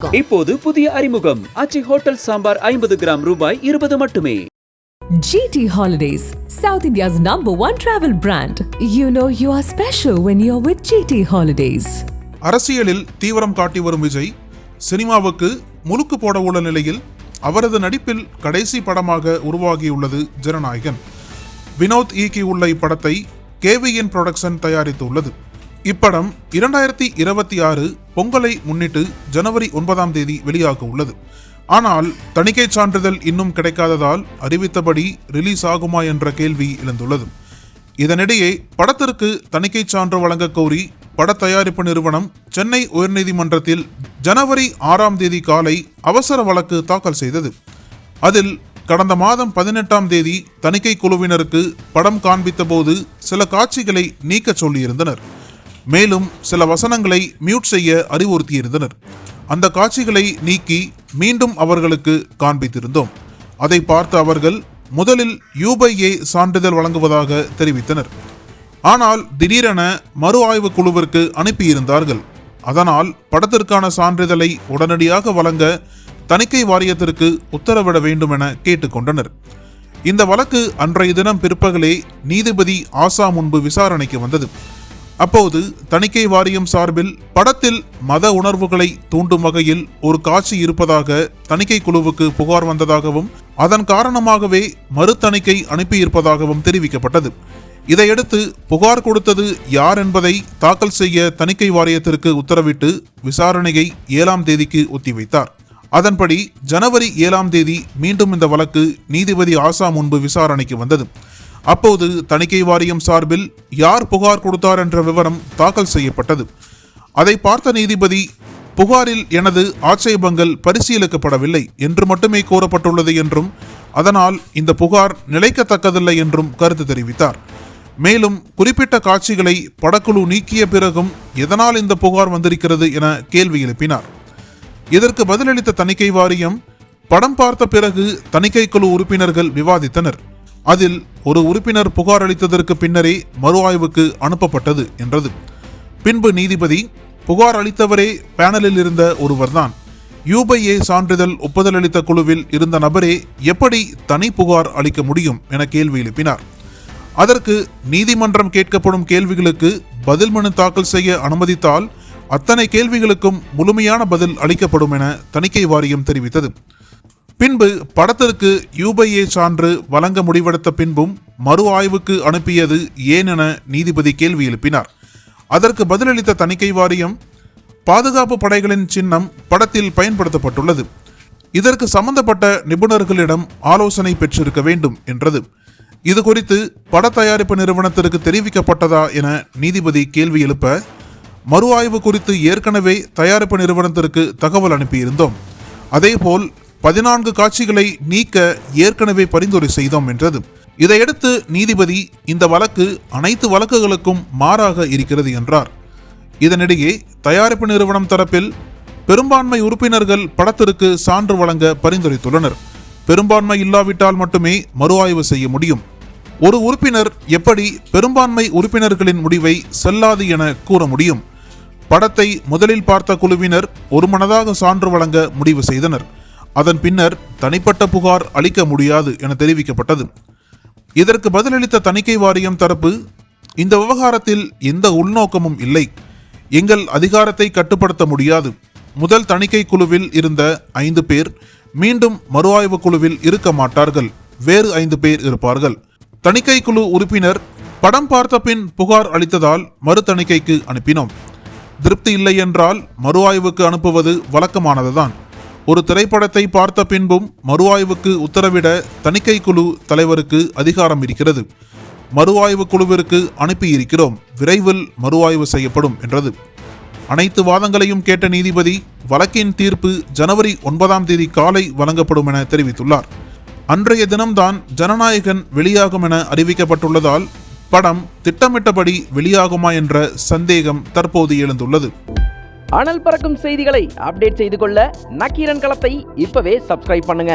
இப்போது புதிய அறிமுகம் ஆச்சி ஹோட்டல் சாம்பார் 50 கிராம் ரூபாய் 20 மட்டுமே. GT Holidays, South India's #1 travel brand. You know you are special when you're with GT Holidays. அரசியலில் தீவிரம் காட்டி வரும் விஜய் சினிமாவுக்கு முழுக்கு போட உள்ள நிலையில் அவரது நடிப்பில் கடைசி படமாக உருவாகியுள்ளது ஜனநாயகன். வினோத் இயக்கியுள்ள இப்படத்தை KVN புரொடக்ஷன் தயாரித்துள்ளது. இப்படம் 2026 பொங்கலை முன்னிட்டு ஜனவரி 9ஆம் தேதி வெளியாக உள்ளது. ஆனால் தணிக்கை சான்றிதழ் இன்னும் கிடைக்காததால் அறிவித்தபடி ரிலீஸ் ஆகுமா என்ற கேள்வி எழுந்துள்ளது. இதனிடையே படத்திற்கு தணிக்கை சான்று வழங்க கோரி பட தயாரிப்பு நிறுவனம் சென்னை உயர்நீதிமன்றத்தில் ஜனவரி 6ஆம் தேதி காலை அவசர வழக்கு தாக்கல் செய்தது. அதில் கடந்த மாதம் 18ஆம் தேதி தணிக்கை குழுவினருக்கு படம் காண்பித்த போது சில காட்சிகளை நீக்க சொல்லியிருந்தனர். மேலும் சில வசனங்களை மியூட் செய்ய அறிவுறுத்தியிருந்தனர். அந்த காட்சிகளை நீக்கி மீண்டும் அவர்களுக்கு காண்பித்திருந்தோம். அதை பார்த்த அவர்கள் முதலில் U/A சான்றிதழ் வழங்குவதாக தெரிவித்தனர். ஆனால் திடீரென மறு ஆய்வு குழுவிற்கு அனுப்பியிருந்தார்கள். அதனால் படத்திற்கான சான்றிதழை உடனடியாக வழங்க தணிக்கை வாரியத்திற்கு உத்தரவிட வேண்டும் என கேட்டுக்கொண்டனர். இந்த வழக்கு அன்றைய தினம் பிற்பகலே நீதிபதி ஆசா முன்பு விசாரணைக்கு வந்தது. அப்போது தணிக்கை வாரியம் சார்பில் படத்தில் மத உணர்வுகளை தூண்டும் வகையில் ஒரு காட்சி இருப்பதாக தணிக்கை குழுவுக்கு புகார் வந்ததாகவும் அதன் காரணமாகவே மறு தணிக்கை அனுப்பியிருப்பதாகவும் தெரிவிக்கப்பட்டது. இதையடுத்து புகார் கொடுத்தது யார் என்பதை தாக்கல் செய்ய தணிக்கை வாரியத்திற்கு உத்தரவிட்டு விசாரணையை 7ஆம் தேதிக்கு ஒத்திவைத்தார். அதன்படி ஜனவரி 7ஆம் தேதி மீண்டும் இந்த வழக்கு நீதிபதி ஆசா முன்பு விசாரணைக்கு வந்தது. அப்போது தணிக்கை வாரியம் சார்பில் யார் புகார் கொடுத்தார் என்ற விவரம் தாக்கல் செய்யப்பட்டது. அதை பார்த்த நீதிபதி புகாரில் எனது ஆட்சேபங்கள் பரிசீலிக்கப்படவில்லை என்று மட்டுமே கூறப்பட்டுள்ளது என்றும் அதனால் இந்த புகார் நிலைக்கத்தக்கதில்லை என்றும் கருத்து தெரிவித்தார். மேலும் குறிப்பிட்ட காட்சிகளை படக்குழு நீக்கிய பிறகும் எதனால் இந்த புகார் வந்திருக்கிறது என கேள்வி எழுப்பினார். இதற்கு பதிலளித்த தணிக்கை வாரியம் படம் பார்த்த பிறகு தணிக்கை குழு உறுப்பினர்கள் விவாதித்தனர். அதில் ஒரு உறுப்பினர் புகார் அளித்ததற்கு பின்னரே மறு ஆய்வுக்கு அனுப்பப்பட்டது என்றது. பின்பு நீதிபதி புகார் அளித்தவரே பேனலில் இருந்த ஒருவர்தான். U/A சான்றிதழ் ஒப்புதல் அளித்த குழுவில் இருந்த நபரே எப்படி தனி புகார் அளிக்க முடியும் என கேள்வி எழுப்பினார். அதற்கு நீதிமன்றம் கேட்கப்படும் கேள்விகளுக்கு பதில் மனு தாக்கல் செய்ய அனுமதித்தால் அத்தனை கேள்விகளுக்கும் முழுமையான பதில் அளிக்கப்படும் என தணிக்கை வாரியம் தெரிவித்தது. பின்பு படத்திற்கு U/A சான்று வழங்க முடிவெடுத்த பின்பும் மறு ஆய்வுக்கு அனுப்பியது ஏன் என நீதிபதி கேள்வி எழுப்பினார். அதற்கு பதிலளித்த தணிக்கை வாரியம் பாதுகாப்பு படைகளின் சின்னம் படத்தில் பயன்படுத்தப்பட்டுள்ளது. இதற்கு சம்பந்தப்பட்ட நிபுணர்களிடம் ஆலோசனை பெற்றிருக்க வேண்டும் என்றது. இது குறித்து பட தயாரிப்பு நிறுவனத்திற்கு தெரிவிக்கப்பட்டதா என நீதிபதி கேள்வி எழுப்ப மறு ஆய்வு குறித்து ஏற்கனவே தயாரிப்பு நிறுவனத்திற்கு தகவல் அனுப்பியிருந்தோம். அதேபோல் 14 காட்சிகளை நீக்க ஏற்கனவே பரிந்துரை செய்தோம் என்றது. இதையடுத்து நீதிபதி இந்த வழக்கு அனைத்து வழக்குகளுக்கும் மாறாக இருக்கிறது என்றார். இதனிடையே தயாரிப்பு நிறுவனம் தரப்பில் பெரும்பான்மை உறுப்பினர்கள் படத்திற்கு சான்று வழங்க பரிந்துரைத்துள்ளனர். பெரும்பான்மை இல்லாவிட்டால் மட்டுமே மறு ஆய்வு செய்ய முடியும். ஒரு உறுப்பினர் எப்படி பெரும்பான்மை உறுப்பினர்களின் முடிவை செல்லாது என கூற முடியும்? படத்தை முதலில் பார்த்த குழுவினர் ஒருமனதாக சான்று வழங்க முடிவு செய்தனர். அதன் பின்னர் தனிப்பட்ட புகார் அளிக்க முடியாது என தெரிவிக்கப்பட்டது. இதற்கு பதிலளித்த தணிக்கை வாரியம் தரப்பு இந்த விவகாரத்தில் எந்த உள்நோக்கமும் இல்லை, எங்கள் அதிகாரத்தை கட்டுப்படுத்த முடியாது. முதல் தணிக்கை குழுவில் இருந்த 5 பேர் மீண்டும் மறு ஆய்வு குழுவில் இருக்க மாட்டார்கள், வேறு 5 பேர் இருப்பார்கள். தணிக்கை குழு உறுப்பினர் படம் பார்த்த பின் புகார் அளித்ததால் மறு தணிக்கைக்கு அனுப்பினோம். திருப்தி இல்லை என்றால் மறு ஆய்வுக்கு அனுப்புவது வழக்கமானதுதான். ஒரு திரைப்படத்தை பார்த்த பின்பும் மறு ஆய்வுக்கு உத்தரவிட தணிக்கை குழு தலைவருக்கு அதிகாரம் இருக்கிறது. மறு ஆய்வு குழுவிற்கு அனுப்பியிருக்கிறோம், விரைவில் மறு ஆய்வு செய்யப்படும் என்றது. அனைத்து வாதங்களையும் கேட்ட நீதிபதி வழக்கின் தீர்ப்பு ஜனவரி 9ஆம் தேதி காலை வழங்கப்படும் என தெரிவித்துள்ளார். அன்றைய தினம்தான் ஜனநாயகன் வெளியாகும் என அறிவிக்கப்பட்டுள்ளதால் படம் திட்டமிட்டபடி வெளியாகுமா என்ற சந்தேகம் தற்போது எழுந்துள்ளது. அனல் பறக்கும் செய்திகளை அப்டேட் செய்து கொள்ள நக்கீரன் களத்தை இப்பவே சப்ஸ்கிரைப் பண்ணுங்க.